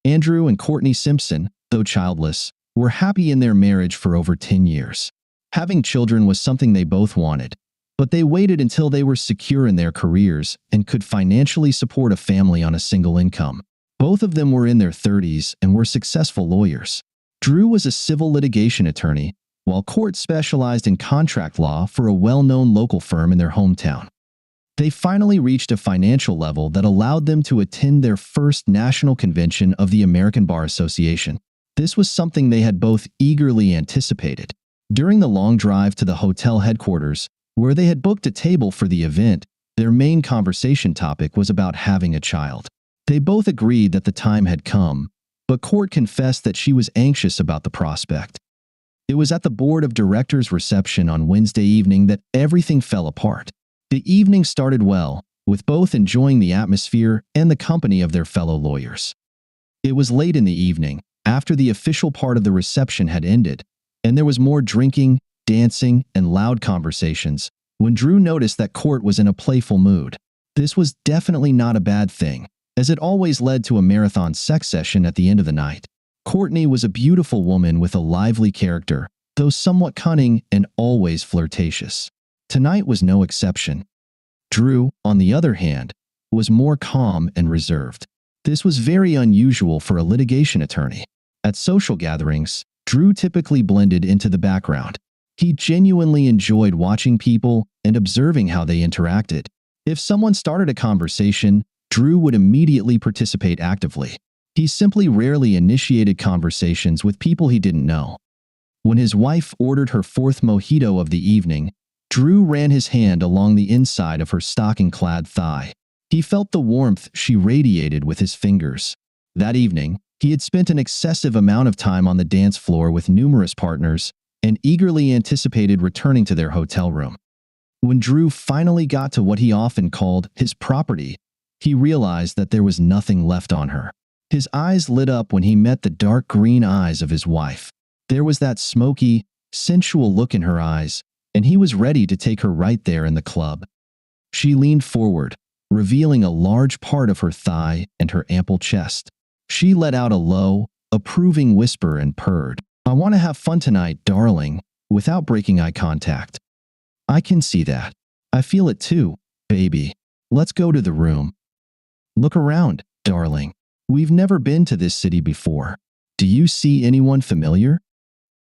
Andrew and Courtney Simpson, though childless, were happy in their marriage for over 10 years. Having children was something they both wanted, but they waited until they were secure in their careers and could financially support a family on a single income. Both of them were in their 30s and were successful lawyers. Drew was a civil litigation attorney, while Court specialized in contract law for a well-known local firm in their hometown. They finally reached a financial level that allowed them to attend their first national convention of the American Bar Association. This was something they had both eagerly anticipated. During the long drive to the hotel headquarters, where they had booked a table for the event, their main conversation topic was about having a child. They both agreed that the time had come, but Court confessed that she was anxious about the prospect. It was at the board of directors reception on Wednesday evening that everything fell apart. The evening started well, with both enjoying the atmosphere and the company of their fellow lawyers. It was late in the evening, after the official part of the reception had ended, and there was more drinking, dancing, and loud conversations, when Drew noticed that Court was in a playful mood. This was definitely not a bad thing, as it always led to a marathon sex session at the end of the night. Courtney was a beautiful woman with a lively character, though somewhat cunning and always flirtatious. Tonight was no exception. Drew, on the other hand, was more calm and reserved. This was very unusual for a litigation attorney. At social gatherings, Drew typically blended into the background. He genuinely enjoyed watching people and observing how they interacted. If someone started a conversation, Drew would immediately participate actively. He simply rarely initiated conversations with people he didn't know. When his wife ordered her fourth mojito of the evening, Drew ran his hand along the inside of her stocking-clad thigh. He felt the warmth she radiated with his fingers. That evening, he had spent an excessive amount of time on the dance floor with numerous partners and eagerly anticipated returning to their hotel room. When Drew finally got to what he often called his property, he realized that there was nothing left on her. His eyes lit up when he met the dark green eyes of his wife. There was that smoky, sensual look in her eyes, and he was ready to take her right there in the club. She leaned forward, revealing a large part of her thigh and her ample chest. She let out a low, approving whisper and purred, "I want to have fun tonight, darling," without breaking eye contact. "I can see that. I feel it too, baby. Let's go to the room. Look around, darling. We've never been to this city before. Do you see anyone familiar?"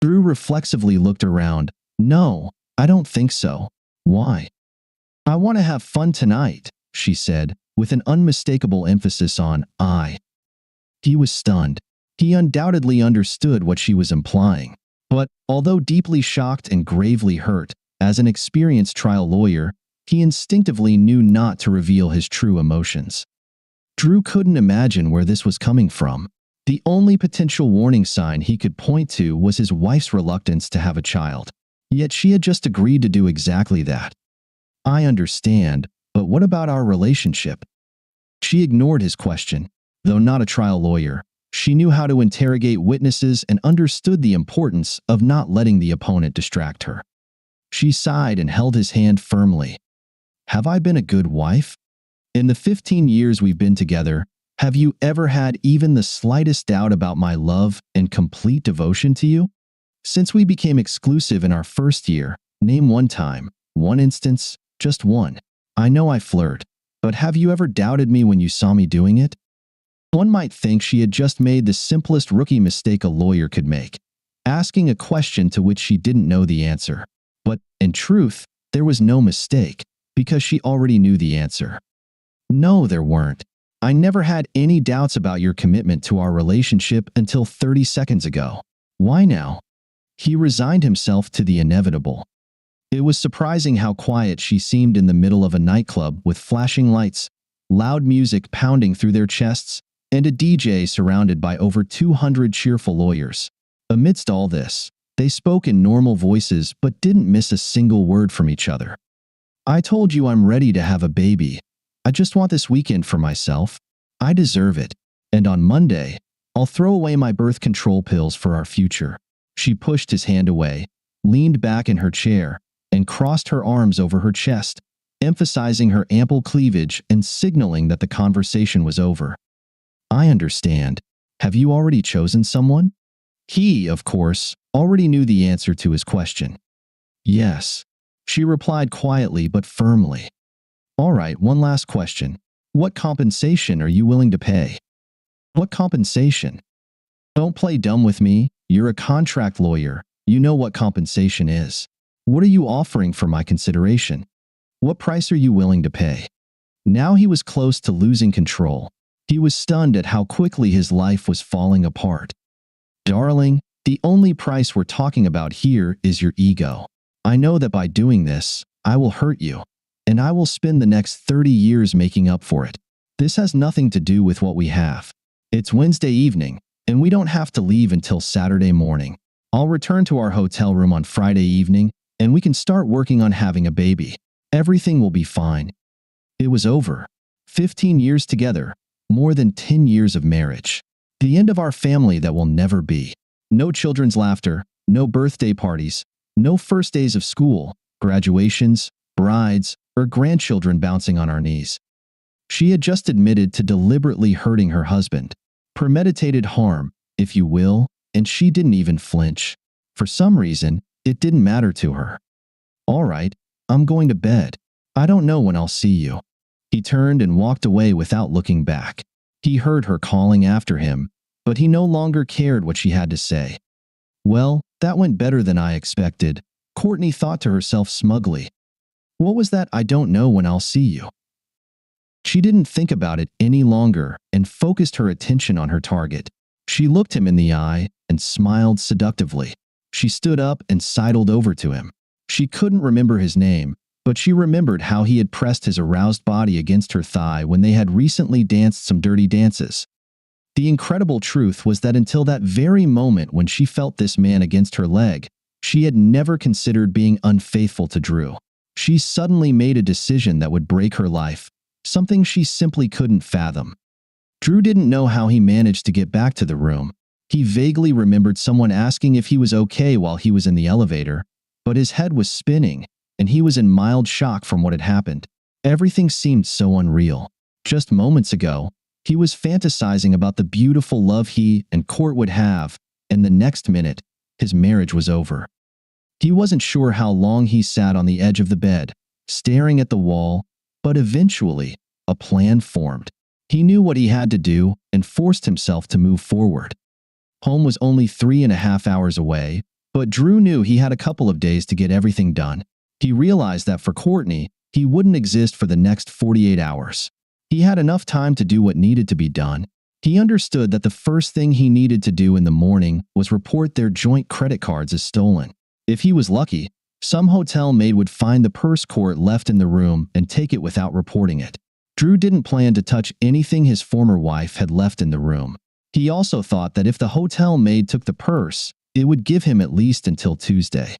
Drew reflexively looked around. "No, I don't think so. Why?" "I want to have fun tonight," she said, with an unmistakable emphasis on I. He was stunned. He undoubtedly understood what she was implying. But, although deeply shocked and gravely hurt, as an experienced trial lawyer, he instinctively knew not to reveal his true emotions. Drew couldn't imagine where this was coming from. The only potential warning sign he could point to was his wife's reluctance to have a child. Yet she had just agreed to do exactly that. "I understand, but what about our relationship?" She ignored his question. Though not a trial lawyer, she knew how to interrogate witnesses and understood the importance of not letting the opponent distract her. She sighed and held his hand firmly. "Have I been a good wife? In the 15 years we've been together, have you ever had even the slightest doubt about my love and complete devotion to you? Since we became exclusive in our first year, name one time, one instance, just one. I know I flirt, but have you ever doubted me when you saw me doing it?" One might think she had just made the simplest rookie mistake a lawyer could make, asking a question to which she didn't know the answer. But, in truth, there was no mistake, because she already knew the answer. "No, there weren't. I never had any doubts about your commitment to our relationship until 30 seconds ago. Why now?" He resigned himself to the inevitable. It was surprising how quiet she seemed in the middle of a nightclub with flashing lights, loud music pounding through their chests, and a DJ surrounded by over 200 cheerful lawyers. Amidst all this, they spoke in normal voices but didn't miss a single word from each other. "I told you I'm ready to have a baby. I just want this weekend for myself. I deserve it. And on Monday, I'll throw away my birth control pills for our future." She pushed his hand away, leaned back in her chair, and crossed her arms over her chest, emphasizing her ample cleavage and signaling that the conversation was over. "I understand. Have you already chosen someone? He, of course, already knew the answer to his question. Yes, she replied quietly but firmly. All right, one last question. What compensation are you willing to pay? What compensation? Don't play dumb with me. You're a contract lawyer. You know what compensation is. What are you offering for my consideration? What price are you willing to pay? Now he was close to losing control. He was stunned at how quickly his life was falling apart. Darling, the only price we're talking about here is your ego. I know that by doing this, I will hurt you, and I will spend the next 30 years making up for it. This has nothing to do with what we have. It's Wednesday evening, and we don't have to leave until Saturday morning. I'll return to our hotel room on Friday evening, and we can start working on having a baby. Everything will be fine. It was over. 15 years together, more than 10 years of marriage. The end of our family that will never be. No children's laughter, no birthday parties, no first days of school, graduations, brides, or grandchildren bouncing on our knees. She had just admitted to deliberately hurting her husband. Premeditated harm, if you will, and she didn't even flinch. For some reason, it didn't matter to her. All right, I'm going to bed. I don't know when I'll see you. He turned and walked away without looking back. He heard her calling after him, but he no longer cared what she had to say. Well, that went better than I expected, Courtney thought to herself smugly. What was that I don't know when I'll see you? She didn't think about it any longer and focused her attention on her target. She looked him in the eye and smiled seductively. She stood up and sidled over to him. She couldn't remember his name, but she remembered how he had pressed his aroused body against her thigh when they had recently danced some dirty dances. The incredible truth was that until that very moment when she felt this man against her leg, she had never considered being unfaithful to Drew. She suddenly made a decision that would break her life, something she simply couldn't fathom. Drew didn't know how he managed to get back to the room. He vaguely remembered someone asking if he was okay while he was in the elevator, but his head was spinning, and he was in mild shock from what had happened. Everything seemed so unreal. Just moments ago, he was fantasizing about the beautiful love he and Court would have, and the next minute, his marriage was over. He wasn't sure how long he sat on the edge of the bed, staring at the wall, but eventually, a plan formed. He knew what he had to do and forced himself to move forward. Home was only 3.5 hours away, but Drew knew he had a couple of days to get everything done. He realized that for Courtney, he wouldn't exist for the next 48 hours. He had enough time to do what needed to be done. He understood that the first thing he needed to do in the morning was report their joint credit cards as stolen. If he was lucky, some hotel maid would find the purse Court left in the room and take it without reporting it. Drew didn't plan to touch anything his former wife had left in the room. He also thought that if the hotel maid took the purse, it would give him at least until Tuesday.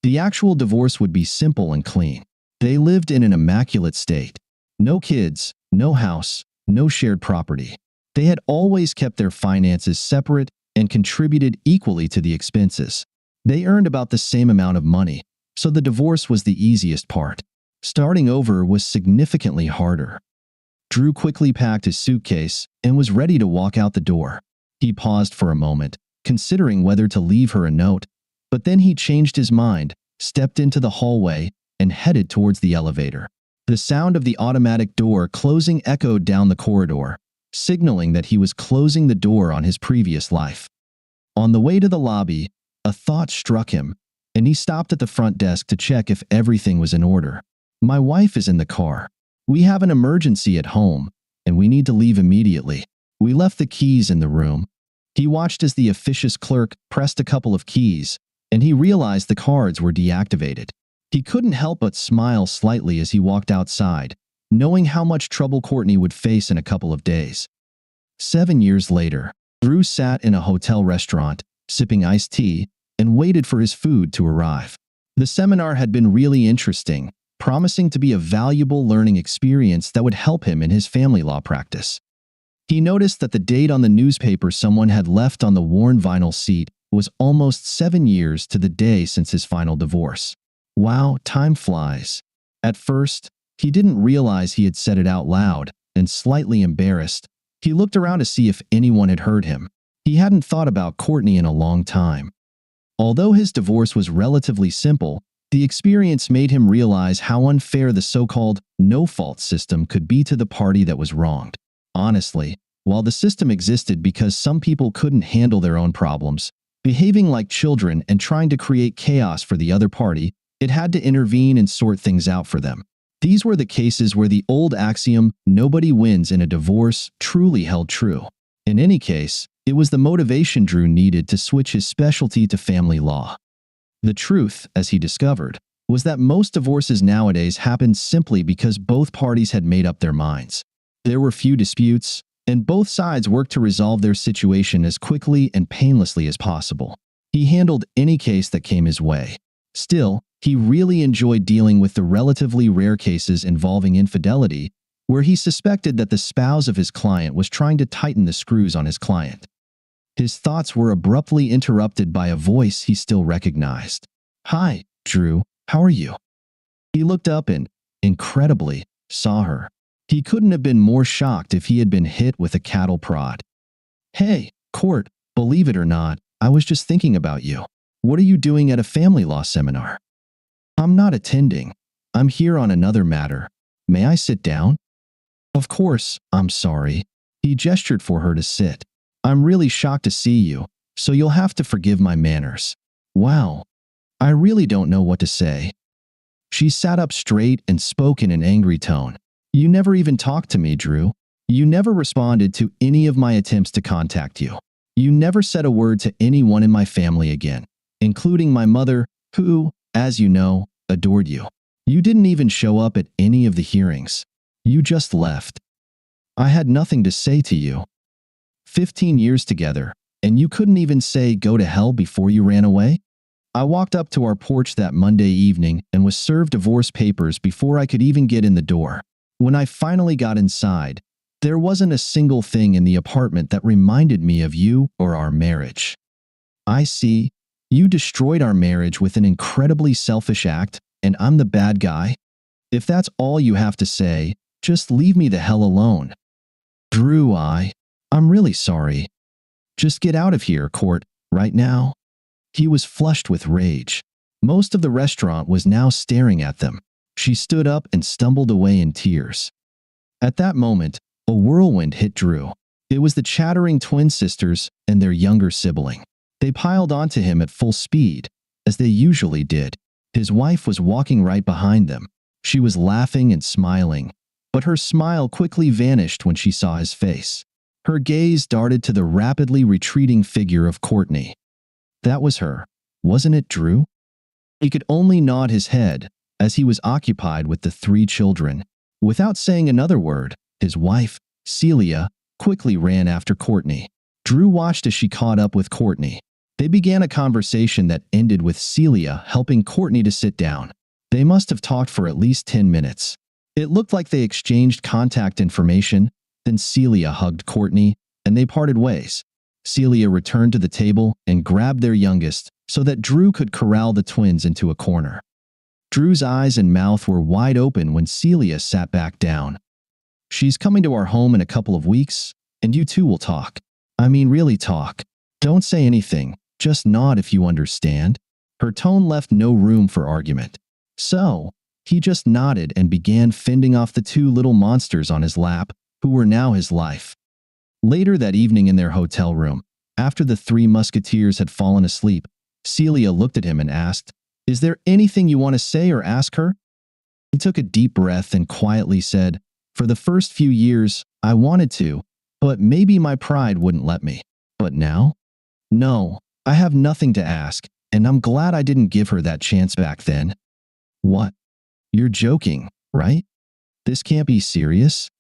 The actual divorce would be simple and clean. They lived in an immaculate state. No kids, no house, no shared property. They had always kept their finances separate and contributed equally to the expenses. They earned about the same amount of money, so the divorce was the easiest part. Starting over was significantly harder. Drew quickly packed his suitcase and was ready to walk out the door. He paused for a moment, considering whether to leave her a note, but then he changed his mind, stepped into the hallway, and headed towards the elevator. The sound of the automatic door closing echoed down the corridor, signaling that he was closing the door on his previous life. On the way to the lobby, a thought struck him, and he stopped at the front desk to check if everything was in order. My wife is in the car. We have an emergency at home, and we need to leave immediately. We left the keys in the room. He watched as the officious clerk pressed a couple of keys, and he realized the cards were deactivated. He couldn't help but smile slightly as he walked outside, knowing how much trouble Courtney would face in a couple of days. 7 years later, Drew sat in a hotel restaurant, sipping iced tea, and waited for his food to arrive. The seminar had been really interesting, promising to be a valuable learning experience that would help him in his family law practice. He noticed that the date on the newspaper someone had left on the worn vinyl seat was almost 7 years to the day since his final divorce. Wow, time flies. At first, he didn't realize he had said it out loud, and slightly embarrassed, he looked around to see if anyone had heard him. He hadn't thought about Courtney in a long time. Although his divorce was relatively simple, the experience made him realize how unfair the so-called no-fault system could be to the party that was wronged. Honestly, while the system existed because some people couldn't handle their own problems, behaving like children and trying to create chaos for the other party, it had to intervene and sort things out for them. These were the cases where the old axiom, "nobody wins in a divorce," truly held true. In any case, it was the motivation Drew needed to switch his specialty to family law. The truth, as he discovered, was that most divorces nowadays happened simply because both parties had made up their minds. There were few disputes, and both sides worked to resolve their situation as quickly and painlessly as possible. He handled any case that came his way. Still, he really enjoyed dealing with the relatively rare cases involving infidelity, where he suspected that the spouse of his client was trying to tighten the screws on his client. His thoughts were abruptly interrupted by a voice he still recognized. "Hi, Drew, how are you?" He looked up and, incredibly, saw her. He couldn't have been more shocked if he had been hit with a cattle prod. "Hey, Court, believe it or not, I was just thinking about you. What are you doing at a family law seminar?" "I'm not attending. I'm here on another matter. May I sit down?" "Of course, I'm sorry." He gestured for her to sit. "I'm really shocked to see you, so you'll have to forgive my manners." "Wow. I really don't know what to say." She sat up straight and spoke in an angry tone. "You never even talked to me, Drew. You never responded to any of my attempts to contact you. You never said a word to anyone in my family again, including my mother, who, as you know, adored you. You didn't even show up at any of the hearings. You just left. I had nothing to say to you. 15 years together, and you couldn't even say go to hell before you ran away?" I walked up to our porch that Monday evening and was served divorce papers before I could even get in the door. When I finally got inside, there wasn't a single thing in the apartment that reminded me of you or our marriage. "I see. You destroyed our marriage with an incredibly selfish act, and I'm the bad guy? If that's all you have to say, just leave me the hell alone." "Drew, I'm really sorry. Just get out of here, Court, right now." He was flushed with rage. Most of the restaurant was now staring at them. She stood up and stumbled away in tears. At that moment, a whirlwind hit Drew. It was the chattering twin sisters and their younger sibling. They piled onto him at full speed, as they usually did. His wife was walking right behind them. She was laughing and smiling, but her smile quickly vanished when she saw his face. Her gaze darted to the rapidly retreating figure of Courtney. That was her, wasn't it, Drew? He could only nod his head, as he was occupied with the 3 children. Without saying another word, his wife, Celia, quickly ran after Courtney. Drew watched as she caught up with Courtney. They began a conversation that ended with Celia helping Courtney to sit down. They must have talked for at least 10 minutes. It looked like they exchanged contact information. Then Celia hugged Courtney, and they parted ways. Celia returned to the table and grabbed their youngest so that Drew could corral the twins into a corner. Drew's eyes and mouth were wide open when Celia sat back down. "She's coming to our home in a couple of weeks, and you two will talk. I mean, really talk. Don't say anything, just nod if you understand." Her tone left no room for argument. So, he just nodded and began fending off the 2 little monsters on his lap, who were now his life. Later that evening in their hotel room, after the 3 musketeers had fallen asleep, Celia looked at him and asked, "Is there anything you want to say or ask her?" He took a deep breath and quietly said, "For the first few years, I wanted to, but maybe my pride wouldn't let me. But now? No, I have nothing to ask, and I'm glad I didn't give her that chance back then." "What? You're joking, right? This can't be serious?"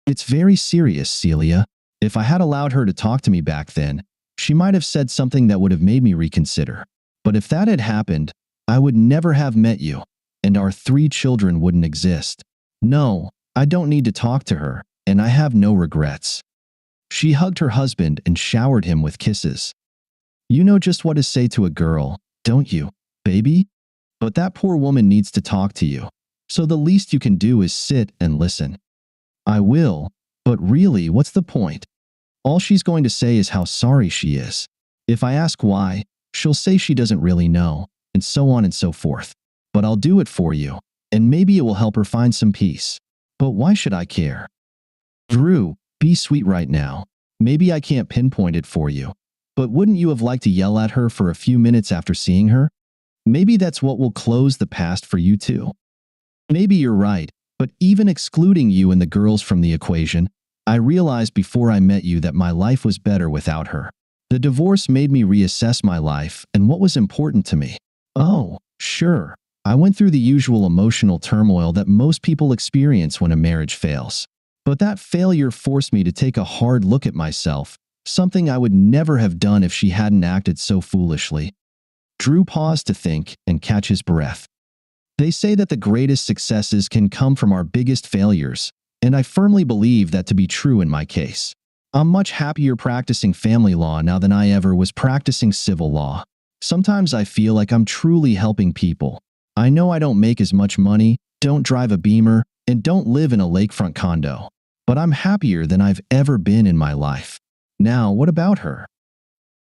"It's very serious, Celia. If I had allowed her to talk to me back then, she might have said something that would have made me reconsider. But if that had happened, I would never have met you, and our 3 children wouldn't exist. No, I don't need to talk to her, and I have no regrets." She hugged her husband and showered him with kisses. "You know just what to say to a girl, don't you, baby? But that poor woman needs to talk to you, so the least you can do is sit and listen." "I will, but really, what's the point?" All she's going to say is how sorry she is. If I ask why, she'll say she doesn't really know, and so on and so forth. But I'll do it for you, and maybe it will help her find some peace. But why should I care? Drew, be sweet right now. Maybe I can't pinpoint it for you. But wouldn't you have liked to yell at her for a few minutes after seeing her? Maybe that's what will close the past for you too. Maybe you're right, but even excluding you and the girls from the equation, I realized before I met you that my life was better without her. The divorce made me reassess my life and what was important to me. Oh, sure. I went through the usual emotional turmoil that most people experience when a marriage fails. But that failure forced me to take a hard look at myself, something I would never have done if she hadn't acted so foolishly. Drew paused to think and catch his breath. They say that the greatest successes can come from our biggest failures, and I firmly believe that to be true in my case. I'm much happier practicing family law now than I ever was practicing civil law. Sometimes I feel like I'm truly helping people. I know I don't make as much money, don't drive a Beamer, and don't live in a lakefront condo. But I'm happier than I've ever been in my life. Now, what about her?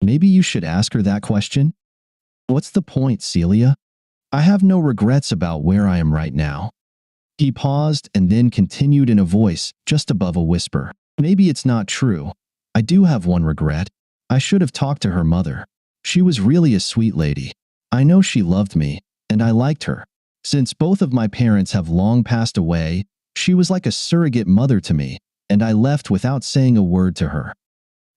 Maybe you should ask her that question? What's the point, Celia? I have no regrets about where I am right now. He paused and then continued in a voice just above a whisper. Maybe it's not true. I do have one regret. I should have talked to her mother. She was really a sweet lady. I know she loved me, and I liked her. Since both of my parents have long passed away, she was like a surrogate mother to me, and I left without saying a word to her.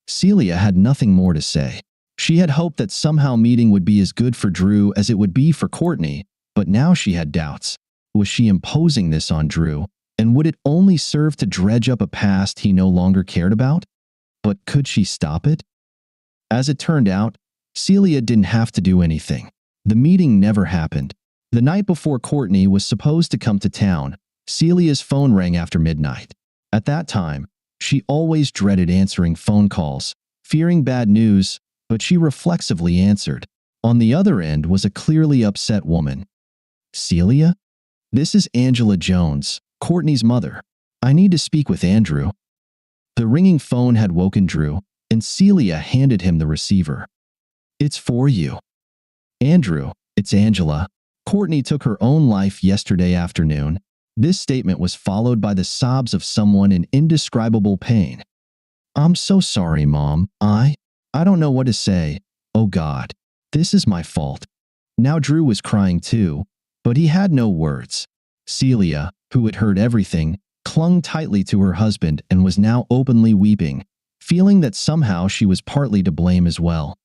Celia had nothing more to say. She had hoped that somehow meeting would be as good for Drew as it would be for Courtney, but now she had doubts. Was she imposing this on Drew, and would it only serve to dredge up a past he no longer cared about? But could she stop it? As it turned out, Celia didn't have to do anything. The meeting never happened. The night before Courtney was supposed to come to town, Celia's phone rang after midnight. At that time, she always dreaded answering phone calls, fearing bad news, but she reflexively answered. On the other end was a clearly upset woman. Celia? This is Angela Jones, Courtney's mother. I need to speak with Andrew. The ringing phone had woken Drew, and Celia handed him the receiver. It's for you. Andrew, it's Angela. Courtney took her own life yesterday afternoon. This statement was followed by the sobs of someone in indescribable pain. I'm so sorry, Mom. I don't know what to say. Oh God, this is my fault. Now Drew was crying too, but he had no words. Celia, who had heard everything, clung tightly to her husband and was now openly weeping, feeling that somehow she was partly to blame as well.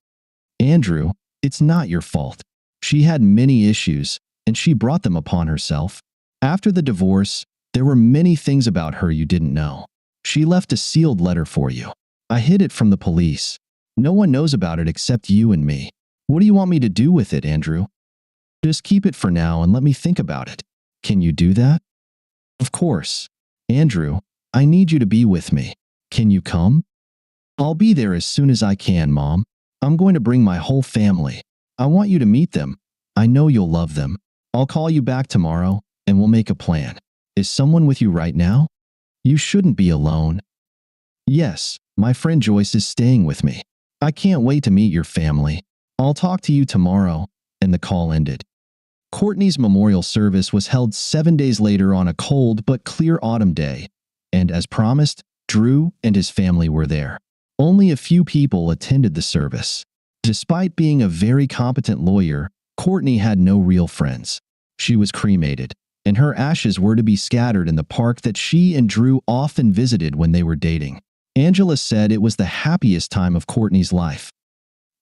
Andrew, it's not your fault. She had many issues, and she brought them upon herself. After the divorce, there were many things about her you didn't know. She left a sealed letter for you. I hid it from the police. No one knows about it except you and me. What do you want me to do with it, Andrew? Just keep it for now and let me think about it. Can you do that? Of course. Andrew, I need you to be with me. Can you come? I'll be there as soon as I can, Mom. I'm going to bring my whole family. I want you to meet them. I know you'll love them. I'll call you back tomorrow, and we'll make a plan. Is someone with you right now? You shouldn't be alone. Yes, my friend Joyce is staying with me. I can't wait to meet your family. I'll talk to you tomorrow, and the call ended. Courtney's memorial service was held 7 days later on a cold but clear autumn day, and as promised, Drew and his family were there. Only a few people attended the service. Despite being a very competent lawyer, Courtney had no real friends. She was cremated, and her ashes were to be scattered in the park that she and Drew often visited when they were dating. Angela said it was the happiest time of Courtney's life.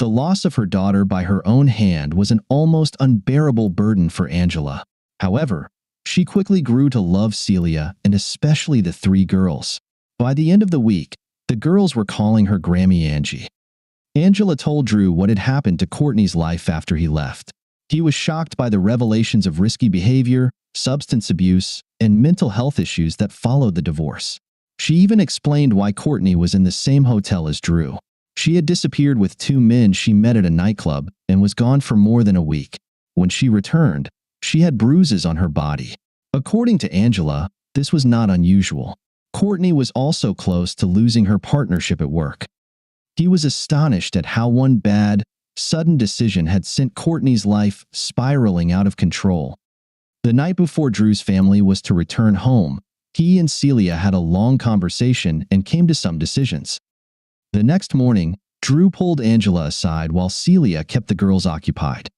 The loss of her daughter by her own hand was an almost unbearable burden for Angela. However, she quickly grew to love Celia and especially the three girls. By the end of the week, the girls were calling her Grammy Angie. Angela told Drew what had happened to Courtney's life after he left. He was shocked by the revelations of risky behavior, substance abuse, and mental health issues that followed the divorce. She even explained why Courtney was in the same hotel as Drew. She had disappeared with two men she met at a nightclub and was gone for more than a week. When she returned, she had bruises on her body. According to Angela, this was not unusual. Courtney was also close to losing her partnership at work. He was astonished at how one bad, sudden decision had sent Courtney's life spiraling out of control. The night before Drew's family was to return home, he and Celia had a long conversation and came to some decisions. The next morning, Drew pulled Angela aside while Celia kept the girls occupied.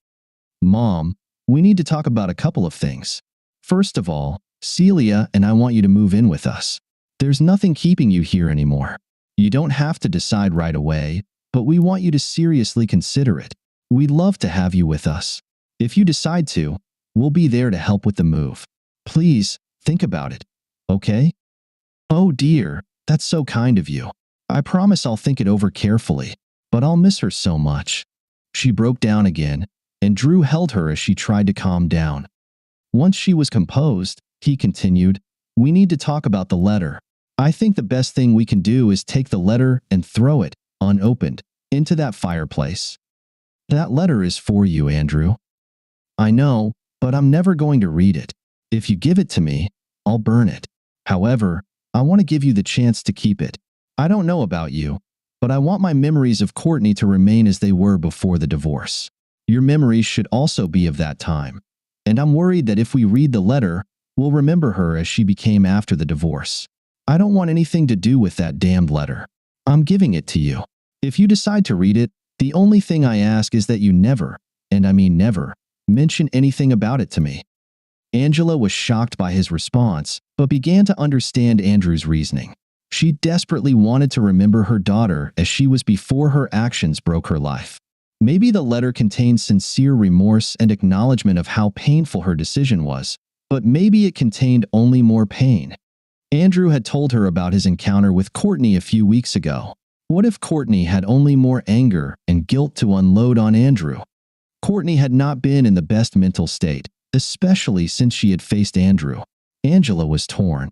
"Mom, we need to talk about a couple of things. First of all, Celia and I want you to move in with us. There's nothing keeping you here anymore. You don't have to decide right away, but we want you to seriously consider it. We'd love to have you with us. If you decide to, we'll be there to help with the move. Please, think about it, okay?" "Oh dear, that's so kind of you. I promise I'll think it over carefully, but I'll miss her so much." She broke down again, and Drew held her as she tried to calm down. Once she was composed, he continued, "We need to talk about the letter. I think the best thing we can do is take the letter and throw it, unopened, into that fireplace. That letter is for you, Andrew. I know, but I'm never going to read it. If you give it to me, I'll burn it. However, I want to give you the chance to keep it. I don't know about you, but I want my memories of Courtney to remain as they were before the divorce. Your memories should also be of that time. And I'm worried that if we read the letter, we'll remember her as she became after the divorce. I don't want anything to do with that damned letter. I'm giving it to you. If you decide to read it, the only thing I ask is that you never, and I mean never, mention anything about it to me." Angela was shocked by his response, but began to understand Andrew's reasoning. She desperately wanted to remember her daughter as she was before her actions broke her life. Maybe the letter contained sincere remorse and acknowledgement of how painful her decision was, but maybe it contained only more pain. Andrew had told her about his encounter with Courtney a few weeks ago. What if Courtney had only more anger and guilt to unload on Andrew? Courtney had not been in the best mental state, especially since she had faced Andrew. Angela was torn.